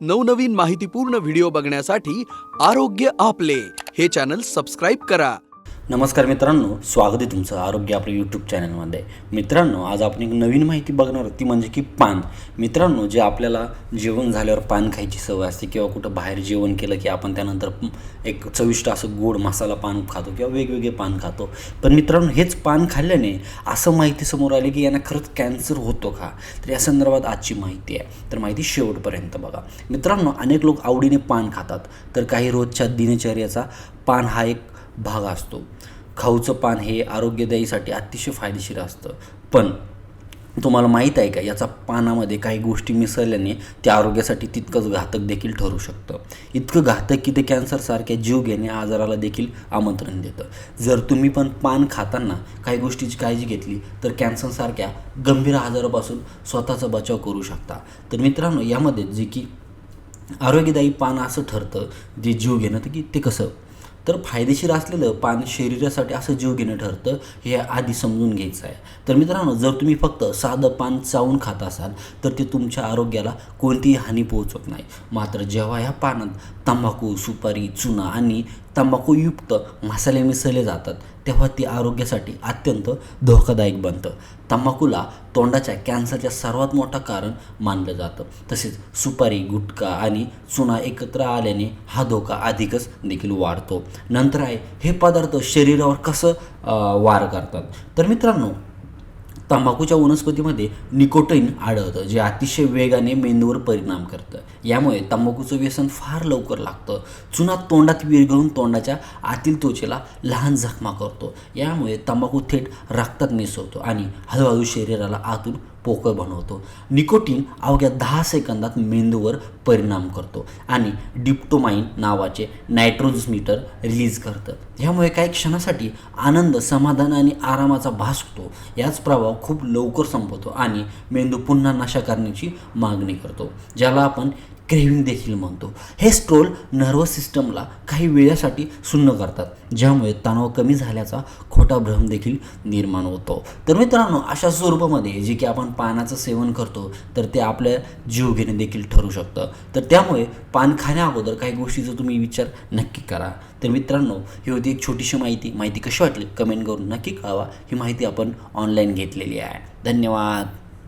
नवनवीन माहितीपूर्ण व्हिडिओ बघण्यासाठी आरोग्य आपले हे चॅनल सबस्क्राईब करा। नमस्कार मित्रांनो, स्वागत आहे तुमचं आरोग्य आपल्या यूट्यूब चॅनलमध्ये। मित्रांनो, आज आपण एक नवीन माहिती बघणार ती म्हणजे की पान। मित्रांनो, जे आपल्याला जेवण झाल्यावर पान खायची सवय असते किंवा कुठं बाहेर जेवण केलं की आपण त्यानंतर एक चविष्ट असं गोड मसाला पान खातो किंवा वेगवेगळे पान खातो। पण मित्रांनो, हेच पान खाल्ल्याने असं माहिती समोर आली की यांना खरंच कॅन्सर होतो का? तर या संदर्भात आजची माहिती आहे, तर माहिती शेवटपर्यंत बघा। मित्रांनो, अनेक लोक आवडीने पान खातात, तर काही रोजच्या दिनचर्येचा पान हा एक भाग असतो। खाऊचं पान हे आरोग्यदायीसाठी अतिशय फायदेशीर असतं, पण तुम्हाला माहीत आहे का, याचा पानामध्ये काही गोष्टी मिसळल्याने ते आरोग्यासाठी तितकंच घातक देखील ठरू शकतं। इतकं घातक की ते कॅन्सरसारख्या जीवघेण्या आजाराला देखील आमंत्रण देतं। जर तुम्ही पण पान खाताना काही गोष्टीची काळजी घेतली तर कॅन्सरसारख्या गंभीर आजारापासून स्वतःचा बचाव करू शकता। तर मित्रांनो, यामध्ये जे की आरोग्यदायी पान असं ठरतं जे जीव घेणं, तर की ते कसं, तर फायदेशीर असलेलं पान शरीरासाठी असं जीव घेणं ठरतं, हे आधी समजून घ्यायचं आहे। तर मित्रांनो, जर तुम्ही फक्त साधं पान चावून खात असाल तर ते तुमच्या आरोग्याला कोणतीही हानी पोहोचवत नाही। मात्र जेव्हा ह्या पानात तंबाखू, सुपारी, चुना आणि तंबाखूयुक्त मसाले मिसळले जातात तेव्हा ते आरोग्यासाठी अत्यंत धोकादायक बनतं। तंबाखूला तोंडाच्या कॅन्सरच्या सर्वात मोठं कारण मानलं जातं। तसेच सुपारी, गुटखा आणि चुना एकत्र आल्याने हा धोका अधिकच देखील वाढतो। नंतर आहे, हे पदार्थ शरीरावर कसं वार करतात। तर मित्रांनो, तंबाखूच्या वनस्पतीमध्ये निकोटीन आढळतं, जे अतिशय वेगाने मेंदूवर परिणाम करतं। यामुळे तंबाखूचं व्यसन फार लवकर लागतं। चुना तोंडात विरघळून तोंडाच्या आतील त्वचेला लहान जखमा करतो। यामुळे तंबाखू थेट रक्तात मिसळतो आणि हळूहळू शरीराला आतून पोकळ बनवतो। निकोटीन अवघ्या 10 सेकंदात मेंदूवर परिणाम करतो आणि डिप्टोमाइन नावाचे नायट्रोट्रान्समीटर रिलीज करतं। ह्यामुळे काही क्षणासाठी आनंद, समाधान आणि आरामाचा भास होतो। याच प्रभाव खूप लवकर संपतो आणि मेंदू पुन्हा नशा करण्याची मागणी करतो, ज्याला आपण क्रेव्हिंग देखील म्हणतो। हे स्ट्रोल नर्वस सिस्टमला काही वेळासाठी सुन्न करतात, ज्यामुळे तणाव कमी झाल्याचा खोटा भ्रम देखील निर्माण होतो। तर मित्रांनो, अशा स्वरूपामध्ये जे की आपण पानाचं सेवन करतो तर ते आपल्या जीव घेणे देखील ठरू शकतं। तर त्यामुळे पान खाण्याअगोदर काही गोष्टीचा तुम्ही विचार नक्की करा। तर मित्रांनो, ही होती एक छोटीशी माहिती कशी वाटली कमेंट करून नक्की कळवा। ही माहिती आपण ऑनलाईन घेतलेली आहे। धन्यवाद।